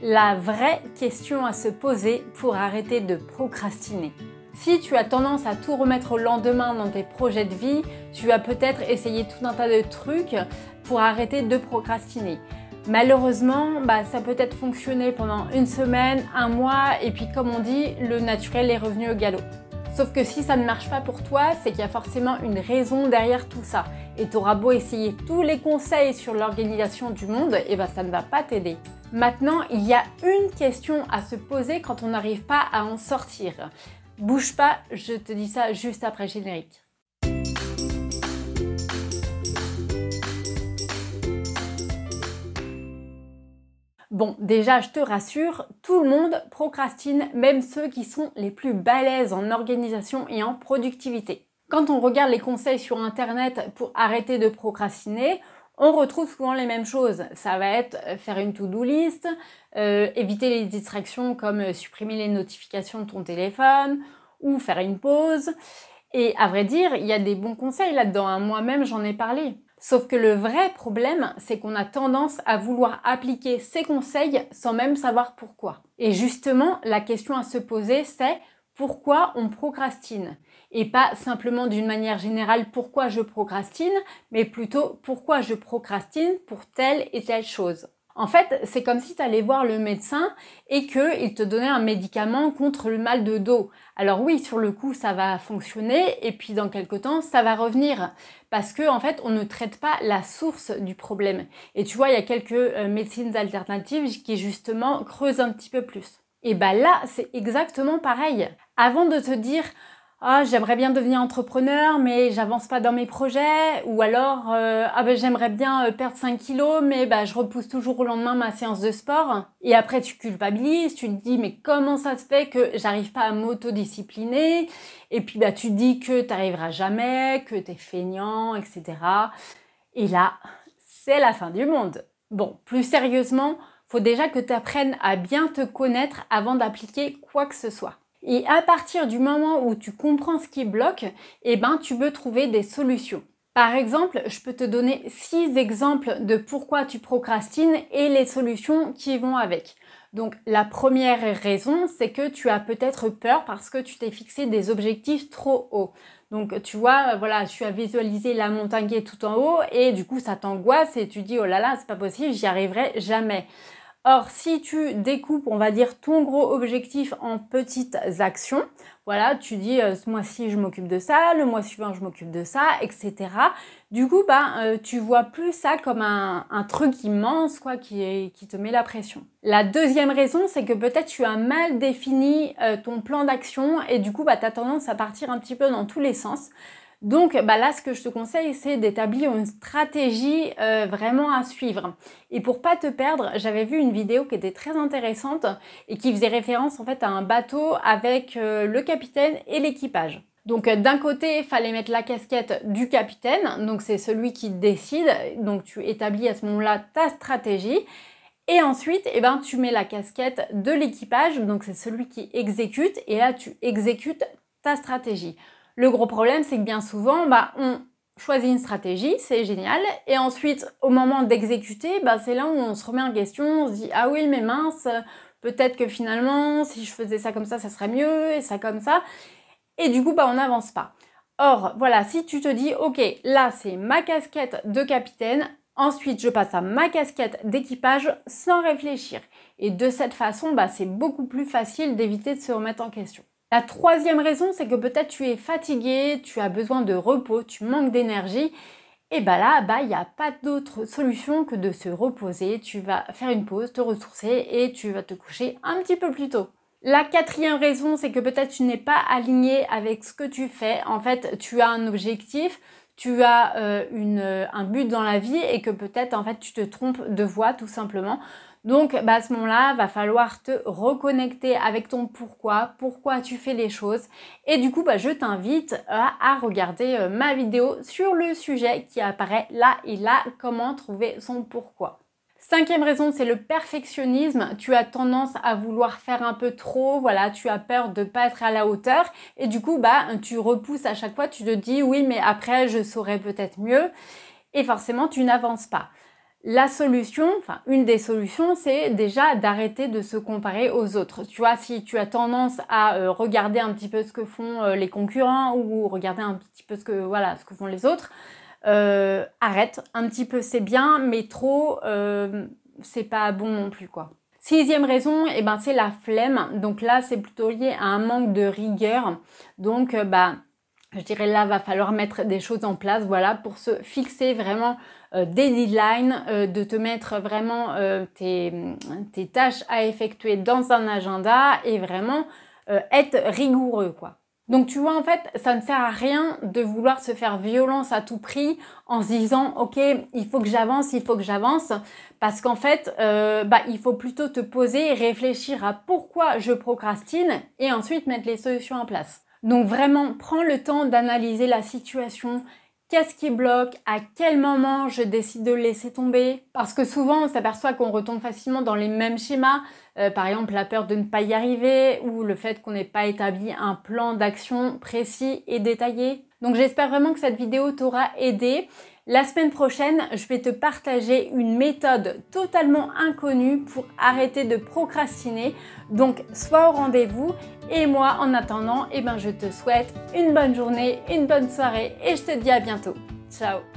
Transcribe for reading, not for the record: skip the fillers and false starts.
La vraie question à se poser pour arrêter de procrastiner. Si tu as tendance à tout remettre au lendemain dans tes projets de vie, tu vas peut-être essayer tout un tas de trucs pour arrêter de procrastiner. Malheureusement, ça peut être fonctionné pendant une semaine, un mois, et puis comme on dit, le naturel est revenu au galop. Sauf que si ça ne marche pas pour toi, c'est qu'il y a forcément une raison derrière tout ça. Et tu auras beau essayer tous les conseils sur l'organisation du monde, et ça ne va pas t'aider. Maintenant, il y a une question à se poser quand on n'arrive pas à en sortir. Bouge pas, je te dis ça juste après le générique. Bon, déjà, je te rassure, tout le monde procrastine, même ceux qui sont les plus balèzes en organisation et en productivité. Quand on regarde les conseils sur Internet pour arrêter de procrastiner, on retrouve souvent les mêmes choses. Ça va être faire une to-do list, éviter les distractions comme supprimer les notifications de ton téléphone ou faire une pause. Et à vrai dire, il y a des bons conseils là-dedans. Moi-même, j'en ai parlé. Sauf que le vrai problème, c'est qu'on a tendance à vouloir appliquer ces conseils sans même savoir pourquoi. Et justement, la question à se poser, c'est pourquoi on procrastine? Et pas simplement d'une manière générale pourquoi je procrastine, mais plutôt pourquoi je procrastine pour telle et telle chose. En fait, c'est comme si tu allais voir le médecin et qu'il te donnait un médicament contre le mal de dos. Alors oui, sur le coup, ça va fonctionner et puis dans quelques temps, ça va revenir. Parce que en fait, on ne traite pas la source du problème. Et tu vois, il y a quelques médecines alternatives qui justement creusent un petit peu plus. Et là, c'est exactement pareil. Avant de te dire « j'aimerais bien devenir entrepreneur, mais j'avance pas dans mes projets » ou alors j'aimerais bien perdre 5 kilos, mais je repousse toujours au lendemain ma séance de sport. Et après, tu culpabilises, tu te dis « mais comment ça se fait que j'arrive pas à m'autodiscipliner ?» Et puis tu te dis que t'arriveras jamais, que t'es feignant, etc. Et là, c'est la fin du monde. Bon, plus sérieusement, faut déjà que tu apprennes à bien te connaître avant d'appliquer quoi que ce soit. Et à partir du moment où tu comprends ce qui bloque, tu peux trouver des solutions. Par exemple, je peux te donner 6 exemples de pourquoi tu procrastines et les solutions qui vont avec. Donc la première raison, c'est que tu as peut-être peur parce que tu t'es fixé des objectifs trop hauts. Donc tu vois, tu as visualisé la montagne qui est tout en haut et du coup ça t'angoisse et tu dis oh là là, c'est pas possible, j'y arriverai jamais. Or, si tu découpes, on va dire, ton gros objectif en petites actions, tu dis ce mois-ci je m'occupe de ça, le mois suivant je m'occupe de ça, etc. Du coup, tu vois plus ça comme un truc immense qui te met la pression. La deuxième raison, c'est que peut-être tu as mal défini ton plan d'action et du coup, tu as tendance à partir un petit peu dans tous les sens. Donc là, ce que je te conseille, c'est d'établir une stratégie vraiment à suivre. Et pour pas te perdre, j'avais vu une vidéo qui était très intéressante et qui faisait référence en fait à un bateau avec le capitaine et l'équipage. Donc d'un côté, il fallait mettre la casquette du capitaine, donc c'est celui qui décide, donc tu établis à ce moment-là ta stratégie. Et ensuite, tu mets la casquette de l'équipage, donc c'est celui qui exécute, et là tu exécutes ta stratégie. Le gros problème, c'est que bien souvent, on choisit une stratégie, c'est génial, et ensuite, au moment d'exécuter, c'est là où on se remet en question, on se dit « Ah oui, mais mince, peut-être que finalement, si je faisais ça comme ça serait mieux, et ça comme ça. » Et du coup, on n'avance pas. Or, si tu te dis « Ok, là, c'est ma casquette de capitaine, ensuite, je passe à ma casquette d'équipage sans réfléchir. » Et de cette façon, c'est beaucoup plus facile d'éviter de se remettre en question. La troisième raison, c'est que peut-être tu es fatigué, tu as besoin de repos, tu manques d'énergie. Et là, il n'y a pas d'autre solution que de se reposer. Tu vas faire une pause, te ressourcer et tu vas te coucher un petit peu plus tôt. La quatrième raison, c'est que peut-être tu n'es pas aligné avec ce que tu fais. En fait, tu as un objectif, tu as un but dans la vie et que peut-être en fait tu te trompes de voie tout simplement. Donc à ce moment-là, va falloir te reconnecter avec ton pourquoi tu fais les choses. Et du coup, je t'invite à regarder ma vidéo sur le sujet qui apparaît là et là, comment trouver son pourquoi. Cinquième raison, c'est le perfectionnisme. Tu as tendance à vouloir faire un peu trop, tu as peur de ne pas être à la hauteur et du coup, tu repousses à chaque fois, tu te dis oui, mais après, je saurais peut-être mieux et forcément, tu n'avances pas. La solution, enfin une des solutions, c'est déjà d'arrêter de se comparer aux autres. Tu vois, si tu as tendance à regarder un petit peu ce que font les concurrents ou regarder un petit peu ce que font les autres, arrête. Un petit peu c'est bien, mais trop c'est pas bon non plus quoi. Sixième raison, eh ben, c'est la flemme. Donc là, c'est plutôt lié à un manque de rigueur. Donc je dirais là, va falloir mettre des choses en place, voilà, pour se fixer vraiment des deadlines, de te mettre vraiment tes tâches à effectuer dans un agenda et vraiment être rigoureux, quoi. Donc tu vois, en fait, ça ne sert à rien de vouloir se faire violence à tout prix en se disant « Ok, il faut que j'avance, parce qu'en fait, il faut plutôt te poser et réfléchir à pourquoi je procrastine et ensuite mettre les solutions en place. Donc vraiment, prends le temps d'analyser la situation. Qu'est-ce qui bloque? À quel moment je décide de laisser tomber? Parce que souvent, on s'aperçoit qu'on retombe facilement dans les mêmes schémas. Par exemple, la peur de ne pas y arriver ou le fait qu'on n'ait pas établi un plan d'action précis et détaillé. Donc j'espère vraiment que cette vidéo t'aura aidé. La semaine prochaine, je vais te partager une méthode totalement inconnue pour arrêter de procrastiner. Donc, sois au rendez-vous. Et moi, en attendant, je te souhaite une bonne journée, une bonne soirée et je te dis à bientôt. Ciao!